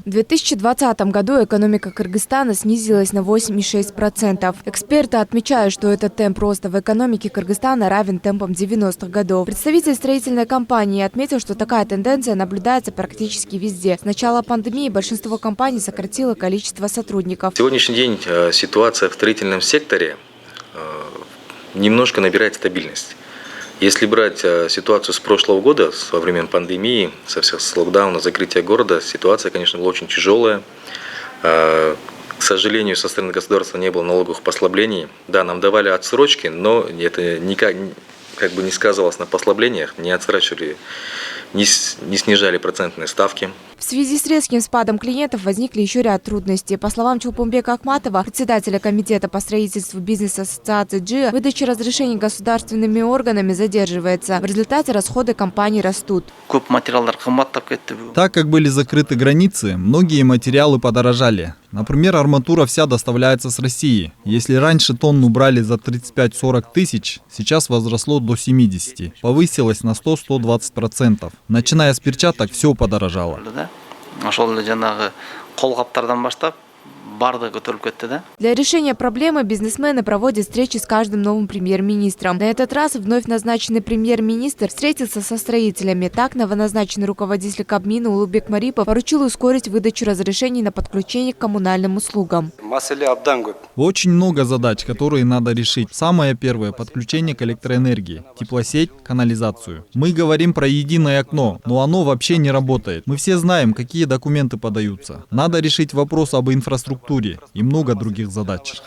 В 2020 году экономика Кыргызстана снизилась на 8,6%. Эксперты отмечают, что этот темп роста в экономике Кыргызстана равен темпам 90-х годов. Представитель строительной компании отметил, что такая тенденция наблюдается практически везде. С начала пандемии большинство компаний сократило количество сотрудников. Сегодняшний день ситуация в строительном секторе немножко набирает стабильность. Если брать ситуацию с прошлого года, во время пандемии, с локдауна, закрытия города, ситуация, конечно, была очень тяжелая. К сожалению, со стороны государства не было налоговых послаблений. Да, нам давали отсрочки, но это никак не сказывалось на послаблениях, не отсрачивали, не снижали процентные ставки. В связи с резким спадом клиентов возникли еще ряд трудностей. По словам Чулпумбека Ахматова, председателя комитета по строительству бизнес-ассоциации ДЖИА, выдача разрешений государственными органами задерживается. В результате расходы компаний растут. Так как были закрыты границы, многие материалы подорожали. Например, арматура вся доставляется с России. Если раньше тонну брали за 35-40 тысяч, сейчас возросло до 70. Повысилось на 100-120%. Начиная с перчаток, все подорожало. Для решения проблемы бизнесмены проводят встречи с каждым новым премьер-министром. На этот раз вновь назначенный премьер-министр встретился со строителями. Так, новоназначенный руководитель Кабмина Улугбек Марипов поручил ускорить выдачу разрешений на подключение к коммунальным услугам. Очень много задач, которые надо решить. Самое первое – подключение к электроэнергии, теплосеть, канализацию. Мы говорим про единое окно, но оно вообще не работает. Мы все знаем, какие документы подаются. Надо решить вопрос об инфраструктуре и много других задач.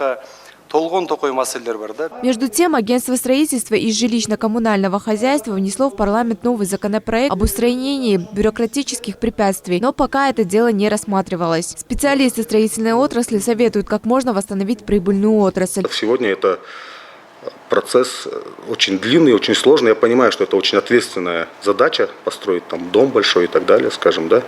Между тем, агентство строительства и жилищно-коммунального хозяйства внесло в парламент новый законопроект об устранении бюрократических препятствий, но пока это дело не рассматривалось. Специалисты строительной отрасли советуют как можно восстановить прибыльную отрасль. Сегодня это процесс очень длинный, очень сложный. Я понимаю, что это очень ответственная задача построить там дом большой и так далее, скажем, да.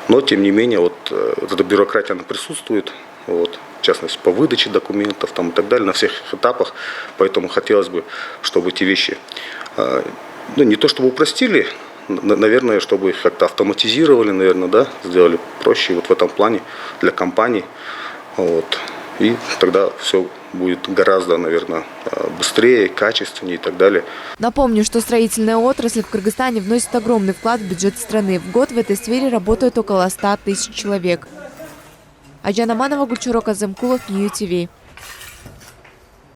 Но, тем не менее, вот эта бюрократия, она присутствует, вот, в частности, по выдаче документов там, и так далее, на всех этапах. Поэтому хотелось бы, чтобы эти вещи, не то чтобы упростили, наверное, чтобы их как-то автоматизировали, наверное, да, сделали проще вот в этом плане для компаний. Вот. И тогда все будет гораздо, наверное, быстрее, качественнее и так далее. Напомню, что строительная отрасль в Кыргызстане вносит огромный вклад в бюджет страны. В год в этой сфере работает около 100 тысяч человек. Аджана Манова, Гульчурок Азамкулов, Нью ТВ.